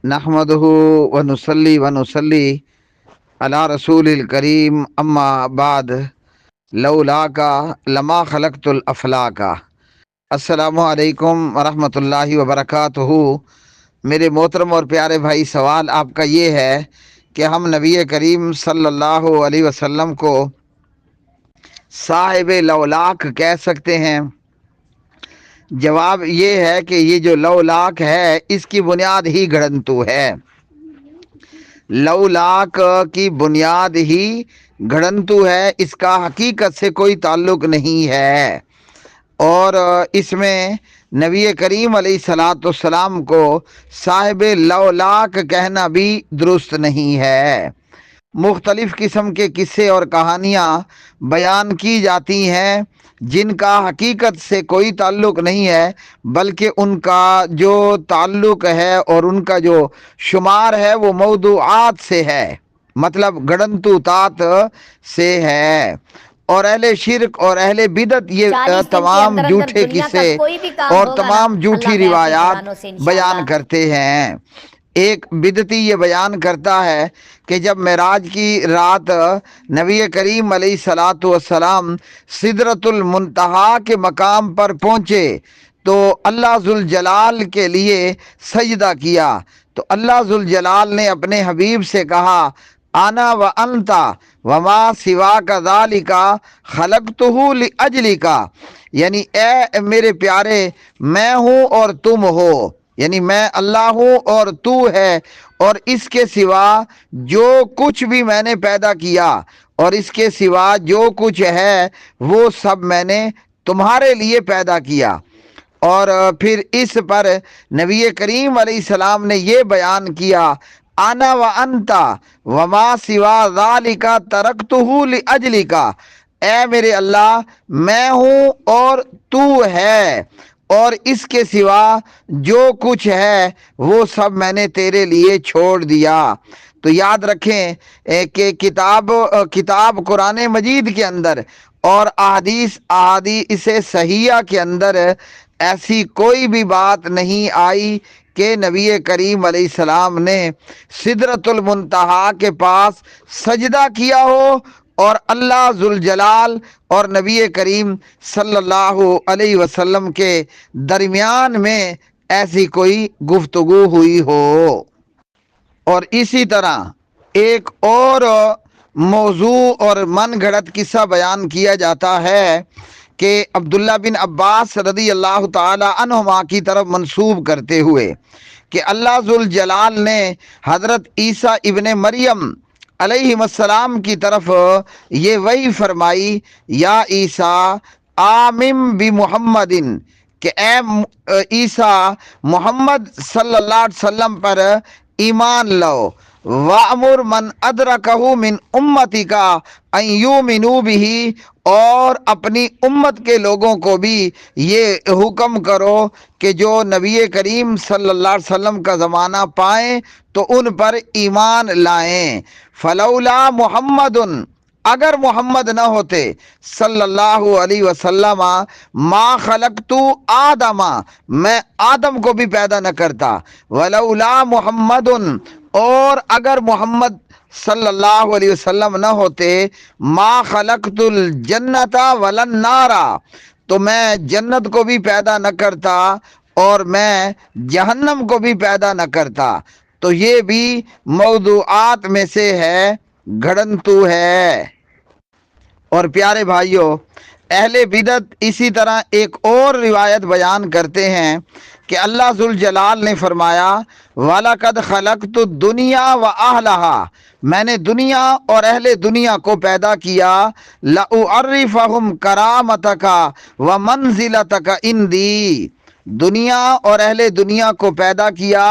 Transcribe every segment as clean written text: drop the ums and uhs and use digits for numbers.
نحمدہ ونصلی ونصلی علی رسول الکریم اما بعد لولاک لما خلقت الافلاک۔ السلام علیکم ورحمۃ اللہ وبرکاتہ۔ میرے محترم اور پیارے بھائی، سوال آپ کا یہ ہے کہ ہم نبی کریم صلی اللہ علیہ وسلم کو صاحب لولاک کہہ سکتے ہیں؟ جواب یہ ہے کہ یہ جو لولاک ہے اس کی بنیاد ہی گھڑنتو ہے۔ لولاک کی بنیاد ہی گھڑنتو ہے، اس کا حقیقت سے کوئی تعلق نہیں ہے، اور اس میں نبی کریم علیہ الصلاۃ والسلام کو صاحب لولاک کہنا بھی درست نہیں ہے۔ مختلف قسم کے قصے اور کہانیاں بیان کی جاتی ہیں جن کا حقیقت سے کوئی تعلق نہیں ہے، بلکہ ان کا جو تعلق ہے اور ان کا جو شمار ہے وہ موضوعات سے ہے، مطلب گڑنتوتات سے ہے۔ اور اہل شرک اور اہل بدعت یہ 40 دن کے تمام اندر جھوٹے دنیا کا قصے کوئی بھی کام اور ہوگا نا، تمام جھوٹی اللہ کے روایات فضلانوں سے انشاءاللہ۔ بیان کرتے ہیں۔ ایک بدعتی یہ بیان کرتا ہے کہ جب معراج کی رات نبی کریم علیہ الصلاۃ والسلام سدرۃ المنتہا کے مقام پر پہنچے تو اللہ ذوالجلال کے لیے سجدہ کیا، تو اللہ ذوالجلال نے اپنے حبیب سے کہا انا و انتا وما سواک ذالک خلقتہ لاجلک، یعنی اے میرے پیارے، میں ہوں اور تم ہو، یعنی میں اللہ ہوں اور تو ہے، اور اس کے سوا جو کچھ بھی میں نے پیدا کیا اور اس کے سوا جو کچھ ہے وہ سب میں نے تمہارے لیے پیدا کیا۔ اور پھر اس پر نبی کریم علیہ السلام نے یہ بیان کیا انا و انتا وما سوا ذالک ترکتہ لاجلک، اے میرے اللہ، میں ہوں اور تو ہے، اور اس کے سوا جو کچھ ہے وہ سب میں نے تیرے لیے چھوڑ دیا۔ تو یاد رکھیں کہ کتاب قرآن مجید کے اندر اور احادیث صحیحہ کے اندر ایسی کوئی بھی بات نہیں آئی کہ نبی کریم علیہ السلام نے سدرۃ المنتہا کے پاس سجدہ کیا ہو اور اللہ ذوالجلال اور نبی کریم صلی اللہ علیہ وسلم کے درمیان میں ایسی کوئی گفتگو ہوئی ہو۔ اور اسی طرح ایک اور موضوع اور من گھڑت قصہ بیان کیا جاتا ہے کہ عبداللہ بن عباس رضی اللہ تعالی عنہما کی طرف منسوب کرتے ہوئے کہ اللہ ذوالجلال نے حضرت عیسیٰ ابن مریم علیہ السلام کی طرف یہ وحی فرمائی، یا عیسیٰ آمن بمحمد، کہ اے عیسیٰ محمد صلی اللہ علیہ وسلم پر ایمان لو، وَأْمُرْ مَنْ أَدْرَكَهُ مِنْ أُمَّتِكَ أَنْ يُؤْمِنُوا بِهِ، اور اپنی امت کے لوگوں کو بھی یہ حکم کرو کہ جو نبی کریم صلی اللہ علیہ وسلم کا زمانہ پائیں تو ان پر ایمان لائیں۔ فلولا محمد، اگر محمد نہ ہوتے صلی اللہ علیہ وسلم، ما خلقت آدم، میں آدم کو بھی پیدا نہ کرتا، ولولا محمد، اور اگر محمد صلی اللہ علیہ وسلم نہ ہوتے، ما خلقت الجنت ولا النار، تو میں جنت کو بھی پیدا نہ کرتا اور میں جہنم کو بھی پیدا نہ کرتا۔ تو یہ بھی موضوعات میں سے ہے، گھڑنتو ہے۔ اور پیارے بھائیوں، اہل بدعت اسی طرح ایک اور روایت بیان کرتے ہیں کہ اللہ ذوالجلال نے فرمایا وَلَقَدْ خَلَقْتُ الدُّنْيَا وَأَهْلَهَا، میں نے دنیا اور اہل دنیا کو پیدا کیا، لَأُعَرِّفَهُمْ كَرَامَتَكَ وَمَنْزِلَتَكَ عِنْدِي، دنیا اور اہل دنیا کو پیدا کیا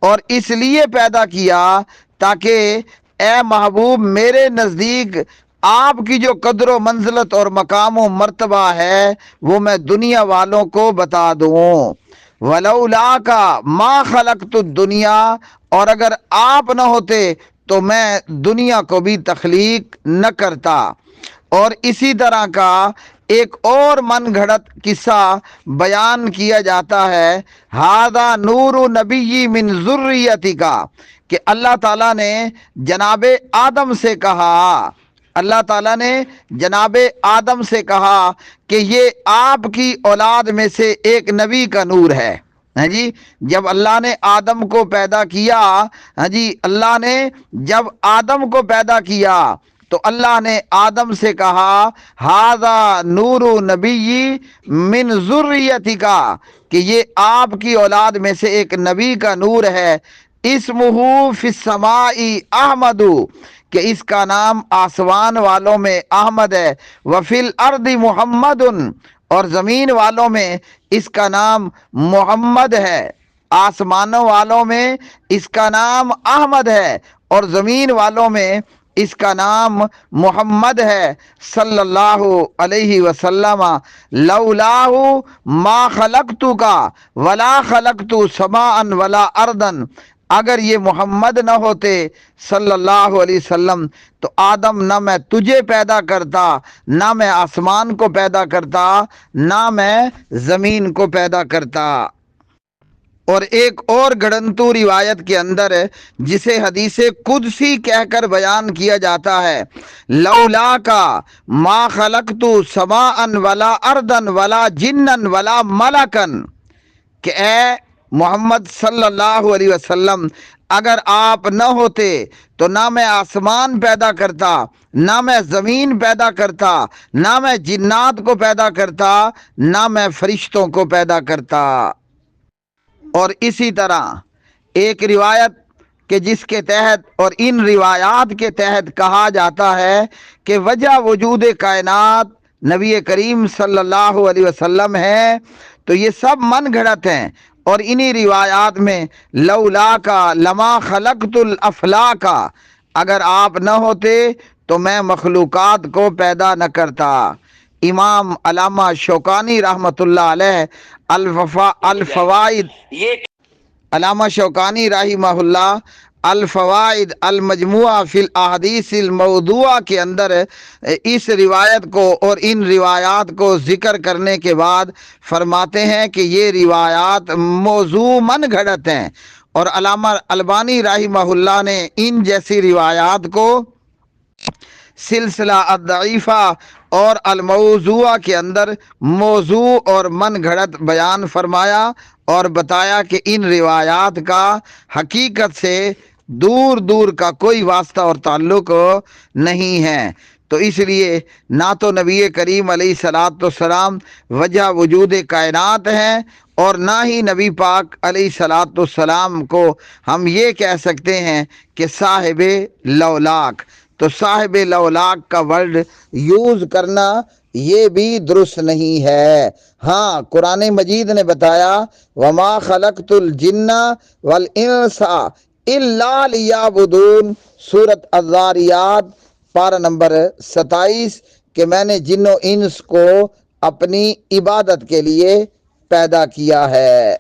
اور اس لیے پیدا کیا تاکہ اے محبوب میرے نزدیک آپ کی جو قدر و منزلت اور مقام و مرتبہ ہے وہ میں دنیا والوں کو بتا دوں۔ وَلَوْلَاكَ مَا خَلَقْتُ الدُّنْيَا، اور اگر آپ نہ ہوتے تو میں دنیا کو بھی تخلیق نہ کرتا۔ اور اسی طرح کا ایک اور من گھڑت قصہ بیان کیا جاتا ہے، ہذا نور نبی من ذریتی کا، کہ اللہ تعالیٰ نے جناب آدم سے کہا، اللہ تعالیٰ نے جناب آدم سے کہا کہ یہ آپ کی اولاد میں سے ایک نبی کا نور ہے۔ ہاں جی، جب اللہ نے آدم کو پیدا کیا، ہاں جی، اللہ نے جب آدم کو پیدا کیا تو اللہ نے آدم سے کہا ھذا نور نبی من ذریتی کا، کہ یہ آپ کی اولاد میں سے ایک نبی کا نور ہے، اسمہ فی السماء احمد، کہ اس کا نام آسمان والوں میں احمد ہے، وفی الارض محمد، اور زمین والوں میں اس کا نام محمد ہے، آسمانوں والوں میں اس کا نام احمد ہے اور زمین والوں میں اس کا نام محمد ہے صلی اللہ علیہ وسلم، لولاہ ما خلقت کا ولا خلقت سماء ولا ارضا، اگر یہ محمد نہ ہوتے صلی اللہ علیہ وسلم تو آدم نہ میں تجھے پیدا کرتا، نہ میں آسمان کو پیدا کرتا، نہ میں زمین کو پیدا کرتا۔ اور ایک اور گڑنتو روایت کے اندر جسے حدیث قدسی کہہ کر بیان کیا جاتا ہے، لولا کا ما خلقت سماء ولا ارضا ولا جنا ولا ملکن، کہ اے محمد صلی اللہ علیہ وسلم اگر آپ نہ ہوتے تو نہ میں آسمان پیدا کرتا، نہ میں زمین پیدا کرتا، نہ میں جنات کو پیدا کرتا، نہ میں فرشتوں کو پیدا کرتا۔ اور اسی طرح ایک روایت کہ جس کے تحت اور ان روایات کے تحت کہا جاتا ہے کہ وجہ وجود کائنات نبی کریم صلی اللہ علیہ وسلم ہے، تو یہ سب من گھڑت ہیں، اور انہی روایات میں لولا کا لما خلقت الافلاکا، اگر آپ نہ ہوتے تو میں مخلوقات کو پیدا نہ کرتا۔ امام علامہ شوکانی رحمۃ اللہ علیہ الفوائد، علامہ شوکانی رحمہ اللہ الفوائد المجموعہ فی الاحادیث الموضوعہ کے اندر اس روایت کو اور ان روایات کو ذکر کرنے کے بعد فرماتے ہیں کہ یہ روایات موضوع من گھڑت ہیں، اور علامہ البانی رحمہ اللہ نے ان جیسی روایات کو سلسلہ الضعیفہ اور الموضوع کے اندر موضوع اور من گھڑت بیان فرمایا اور بتایا کہ ان روایات کا حقیقت سے دور دور کا کوئی واسطہ اور تعلق نہیں ہے۔ تو اس لیے نہ تو نبی کریم علیہ الصلاۃ والسلام وجہ وجود کائنات ہیں، اور نہ ہی نبی پاک علیہ الصلاۃ والسلام کو ہم یہ کہہ سکتے ہیں کہ صاحب لولاک۔ تو صاحب لولاک کا ورڈ یوز کرنا یہ بھی درست نہیں ہے۔ ہاں، قرآن مجید نے بتایا وما خلقت الجن والانس الا لیعبدون، سورۃ الذاریات پارہ نمبر 27، کہ میں نے جن و انس کو اپنی عبادت کے لیے پیدا کیا ہے۔